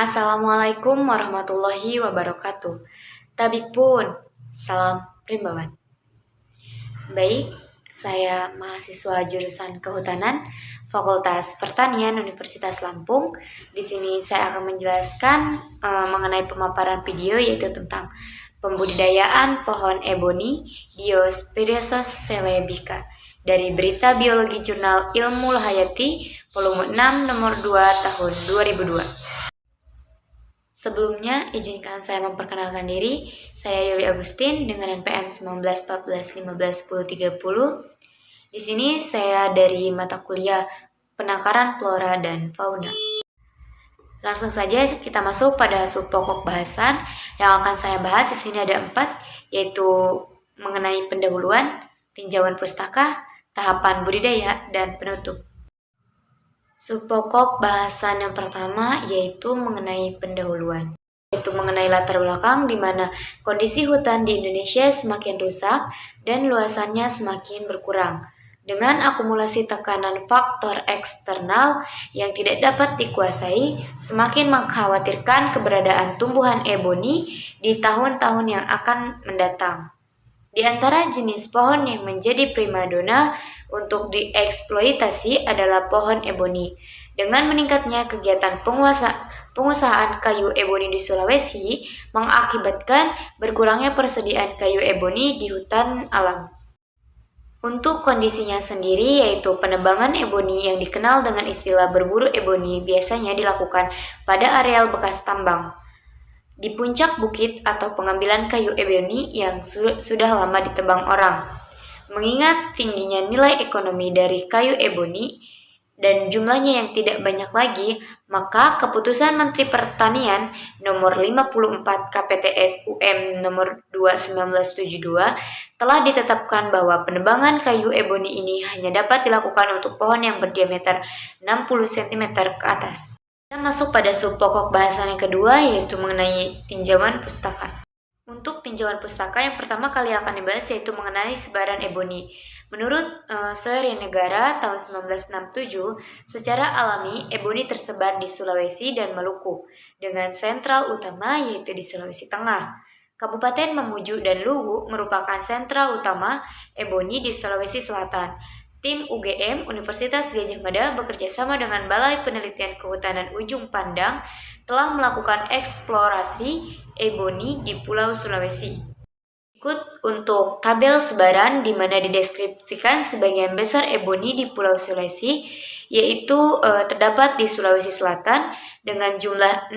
Assalamualaikum warahmatullahi wabarakatuh. Tabik pun, salam rimbawan. Baik, saya mahasiswa jurusan Kehutanan, Fakultas Pertanian Universitas Lampung. Di sini saya akan menjelaskan mengenai pemaparan video yaitu tentang pembudidayaan pohon eboni Diospyrosus celebica dari Berita Biologi Jurnal Ilmu Hayati volume 6 nomor 2 tahun 2002. Sebelumnya, izinkan saya memperkenalkan diri. Saya Yuli Agustin dengan NPM 1914151030. Di sini saya dari mata kuliah Penangkaran Flora dan Fauna. Langsung saja kita masuk pada sub pokok bahasan yang akan saya bahas. Di sini ada 4, yaitu mengenai pendahuluan, tinjauan pustaka, tahapan budidaya, dan penutup. Subpokok bahasan yang pertama yaitu mengenai pendahuluan, yaitu mengenai latar belakang di mana kondisi hutan di Indonesia semakin rusak dan luasannya semakin berkurang dengan akumulasi tekanan faktor eksternal yang tidak dapat dikuasai, semakin mengkhawatirkan keberadaan tumbuhan eboni di tahun-tahun yang akan mendatang. Di antara jenis pohon yang menjadi primadona untuk dieksploitasi adalah pohon eboni. Dengan meningkatnya kegiatan pengusahaan kayu eboni di Sulawesi mengakibatkan berkurangnya persediaan kayu eboni di hutan alam. Untuk kondisinya sendiri yaitu penebangan eboni yang dikenal dengan istilah berburu eboni biasanya dilakukan pada areal bekas tambang di puncak bukit atau pengambilan kayu eboni yang sudah lama ditebang orang. Mengingat tingginya nilai ekonomi dari kayu eboni dan jumlahnya yang tidak banyak lagi, maka keputusan Menteri Pertanian nomor 54 KPTS UM nomor 2 1972 telah ditetapkan bahwa penebangan kayu eboni ini hanya dapat dilakukan untuk pohon yang berdiameter 60 cm ke atas. Kita masuk pada sub pokok bahasan yang kedua yaitu mengenai tinjauan pustaka. Untuk tinjauan pustaka yang pertama kali akan dibahas yaitu mengenai sebaran eboni. Menurut Soeharto tahun 1967, secara alami eboni tersebar di Sulawesi dan Maluku dengan sentral utama yaitu di Sulawesi Tengah. Kabupaten Mamuju dan Luwu merupakan sentra utama eboni di Sulawesi Selatan. Tim UGM Universitas Gadjah Mada bekerjasama dengan Balai Penelitian Kehutanan Ujung Pandang telah melakukan eksplorasi eboni di Pulau Sulawesi. Ikut untuk tabel sebaran di mana dideskripsikan sebagian besar eboni di Pulau Sulawesi, yaitu terdapat di Sulawesi Selatan dengan jumlah 6,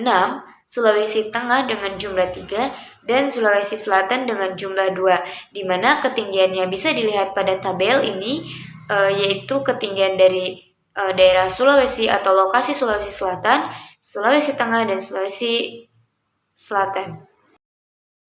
Sulawesi Tengah dengan jumlah 3, dan Sulawesi Selatan dengan jumlah 2, di mana ketinggiannya bisa dilihat pada tabel ini, yaitu ketinggian dari daerah Sulawesi atau lokasi Sulawesi Selatan, Sulawesi Tengah, dan Sulawesi Selatan.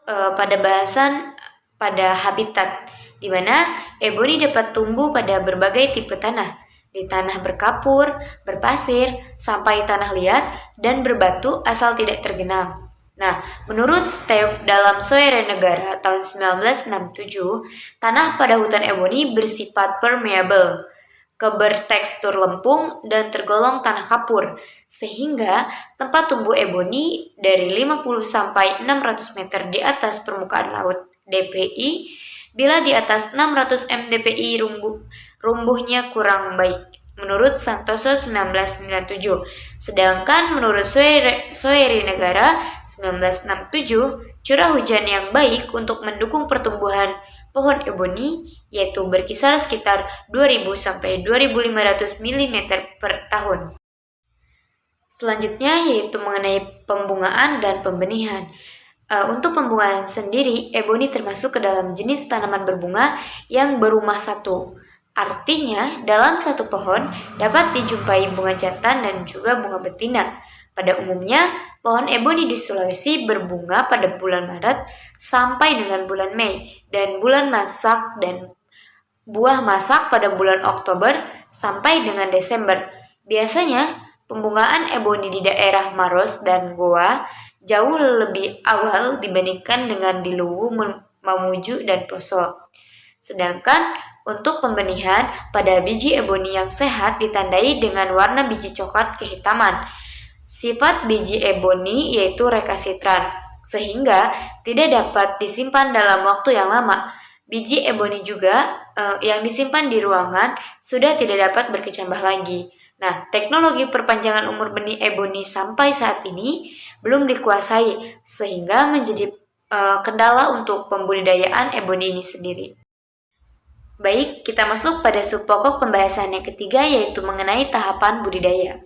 Pada bahasan pada habitat, di mana eboni dapat tumbuh pada berbagai tipe tanah, di tanah berkapur, berpasir, sampai tanah liat, dan berbatu asal tidak tergenang. Nah, menurut Steve dalam Soeharto tahun 1967, tanah pada hutan eboni bersifat permeable, bertekstur lempung, dan tergolong tanah kapur, sehingga tempat tumbuh eboni dari 50 sampai 600 meter di atas permukaan laut DPI, bila di atas 600 mdpi rumbuhnya kurang baik, menurut Santoso 1997. Sedangkan menurut Soeharto 1967, curah hujan yang baik untuk mendukung pertumbuhan pohon eboni yaitu berkisar sekitar 2000 sampai 2500 mm per tahun. Selanjutnya yaitu mengenai pembungaan dan pembenihan. Untuk pembungaan sendiri, eboni termasuk ke dalam jenis tanaman berbunga yang berumah satu. Artinya, dalam satu pohon dapat dijumpai bunga jantan dan juga bunga betina. Pada umumnya, pohon eboni di Sulawesi berbunga pada bulan Maret sampai dengan bulan Mei dan bulan masak dan buah masak pada bulan Oktober sampai dengan Desember. Biasanya, pembungaan eboni di daerah Maros dan Goa jauh lebih awal dibandingkan dengan di Luwu, Mamuju, dan Poso. Sedangkan untuk pembenihan pada biji eboni yang sehat ditandai dengan warna biji coklat kehitaman. Sifat biji eboni yaitu rekasitran, sehingga tidak dapat disimpan dalam waktu yang lama. Biji eboni juga yang disimpan di ruangan sudah tidak dapat berkecambah lagi. Nah, teknologi perpanjangan umur benih eboni sampai saat ini belum dikuasai, sehingga menjadi kendala untuk pembudidayaan eboni ini sendiri. Baik, kita masuk pada subpokok pembahasan yang ketiga, yaitu mengenai tahapan budidaya.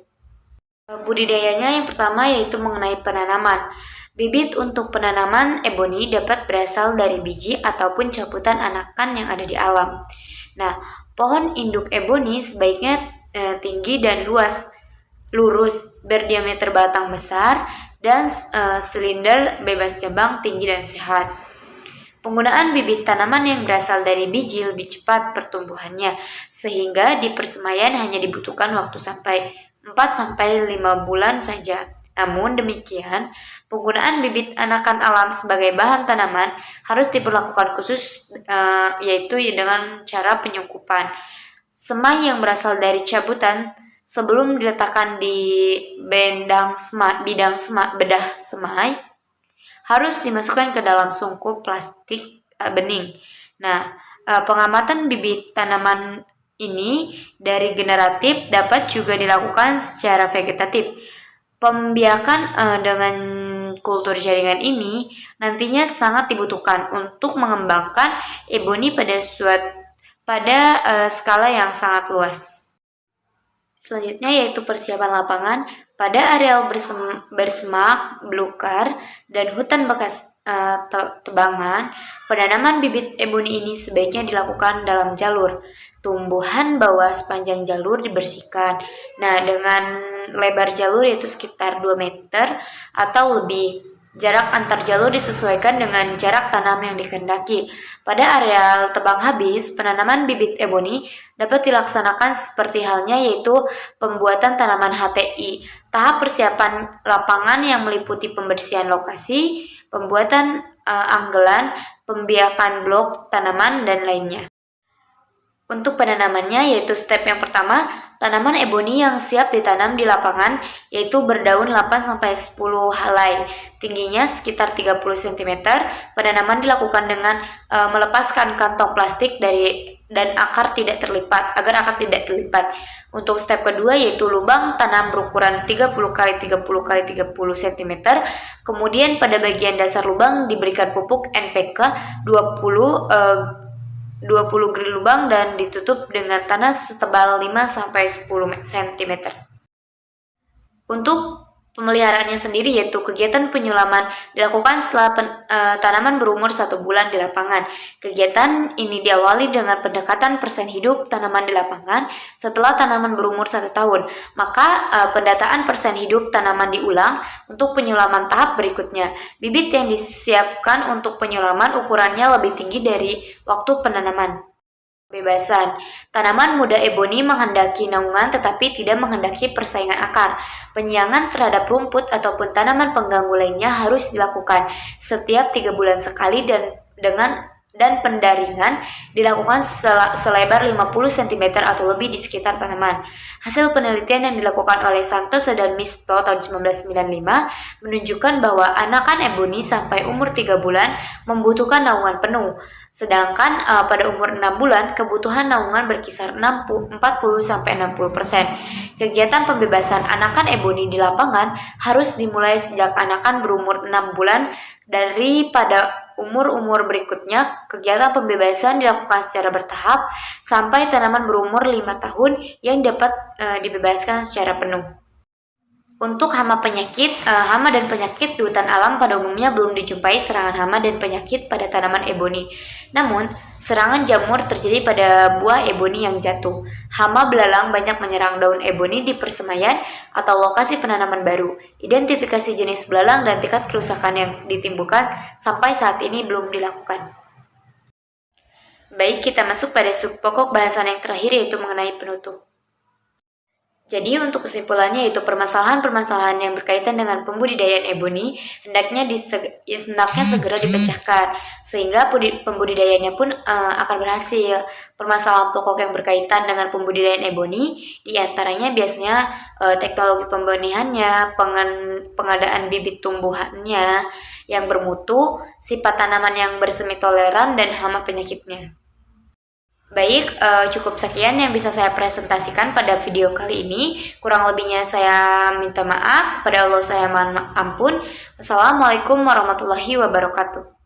Budidayanya yang pertama yaitu mengenai penanaman. Bibit untuk penanaman eboni dapat berasal dari biji ataupun cabutan anakan yang ada di alam. Nah, pohon induk eboni sebaiknya tinggi dan lurus, berdiameter batang besar, dan silinder bebas cabang, tinggi dan sehat. Penggunaan bibit tanaman yang berasal dari biji lebih cepat pertumbuhannya, sehingga di persemaian hanya dibutuhkan waktu sampai 4-5 bulan saja. Namun demikian, penggunaan bibit anakan alam sebagai bahan tanaman harus diperlakukan khusus, yaitu dengan cara penyungkupan. Semai yang berasal dari cabutan sebelum diletakkan di bedah semai harus dimasukkan ke dalam sungkup plastik bening. Nah, pengamatan bibit tanaman ini dari generatif dapat juga dilakukan secara vegetatif. Pembiakan dengan kultur jaringan ini nantinya sangat dibutuhkan untuk mengembangkan eboni pada skala yang sangat luas. Selanjutnya yaitu persiapan lapangan. Pada areal bersemak, belukar, dan hutan bekas tebangan, penanaman bibit eboni ini sebaiknya dilakukan dalam jalur. Tumbuhan bawah sepanjang jalur dibersihkan. Nah, dengan lebar jalur yaitu sekitar 2 meter atau lebih. Jarak antar jalur disesuaikan dengan jarak tanam yang dikehendaki. Pada areal tebang habis, penanaman bibit eboni dapat dilaksanakan seperti halnya yaitu pembuatan tanaman HTI. Tahap persiapan lapangan yang meliputi pembersihan lokasi, pembuatan anggelan, pembiakan blok tanaman, dan lainnya. Untuk penanamannya yaitu step yang pertama, tanaman eboni yang siap ditanam di lapangan yaitu berdaun 8-10 helai, tingginya sekitar 30 cm. Penanaman dilakukan dengan melepaskan kantong plastik dan akar tidak terlipat, agar akar tidak terlipat. Untuk step kedua yaitu lubang tanam berukuran 30 x 30 x 30 cm. Kemudian pada bagian dasar lubang diberikan pupuk NPK 20 grid lubang dan ditutup dengan tanah setebal 5-10 cm. Untuk pemeliharaannya sendiri yaitu kegiatan penyulaman dilakukan setelah tanaman berumur 1 bulan di lapangan. Kegiatan ini diawali dengan pendekatan persen hidup tanaman di lapangan. Setelah tanaman berumur 1 tahun, maka pendataan persen hidup tanaman diulang untuk penyulaman tahap berikutnya. Bibit yang disiapkan untuk penyulaman ukurannya lebih tinggi dari waktu penanaman. Kebebasan. Tanaman muda eboni menghendaki naungan tetapi tidak menghendaki persaingan akar. Penyiangan terhadap rumput ataupun tanaman pengganggu lainnya harus dilakukan setiap 3 bulan sekali dan pendaringan dilakukan selebar 50 cm atau lebih di sekitar tanaman. Hasil penelitian yang dilakukan oleh Santoso dan Misto tahun 1995 menunjukkan bahwa anakan eboni sampai umur 3 bulan membutuhkan naungan penuh. Sedangkan pada umur 6 bulan, kebutuhan naungan berkisar 40-60%. Kegiatan pembebasan anakan eboni di lapangan harus dimulai sejak anakan berumur 6 bulan. Daripada umur-umur berikutnya, kegiatan pembebasan dilakukan secara bertahap sampai tanaman berumur 5 tahun yang dapat dibebaskan secara penuh. Untuk hama dan penyakit di hutan alam pada umumnya belum dijumpai serangan hama dan penyakit pada tanaman eboni. Namun, serangan jamur terjadi pada buah eboni yang jatuh. Hama belalang banyak menyerang daun eboni di persemaian atau lokasi penanaman baru. Identifikasi jenis belalang dan tingkat kerusakan yang ditimbulkan sampai saat ini belum dilakukan. Baik, kita masuk pada subpokok bahasan yang terakhir yaitu mengenai penutup. Jadi untuk kesimpulannya yaitu permasalahan-permasalahan yang berkaitan dengan pembudidayaan eboni hendaknya segera dipecahkan sehingga pembudidayaannya pun akan berhasil. Permasalahan pokok yang berkaitan dengan pembudidayaan eboni diantaranya biasanya teknologi pembenihannya, pengadaan bibit tumbuhannya yang bermutu, sifat tanaman yang bersemi toleran dan hama penyakitnya. Baik, cukup sekian yang bisa saya presentasikan pada video kali ini. Kurang lebihnya saya minta maaf. Kepada Allah saya mohon ampun. Wassalamualaikum warahmatullahi wabarakatuh.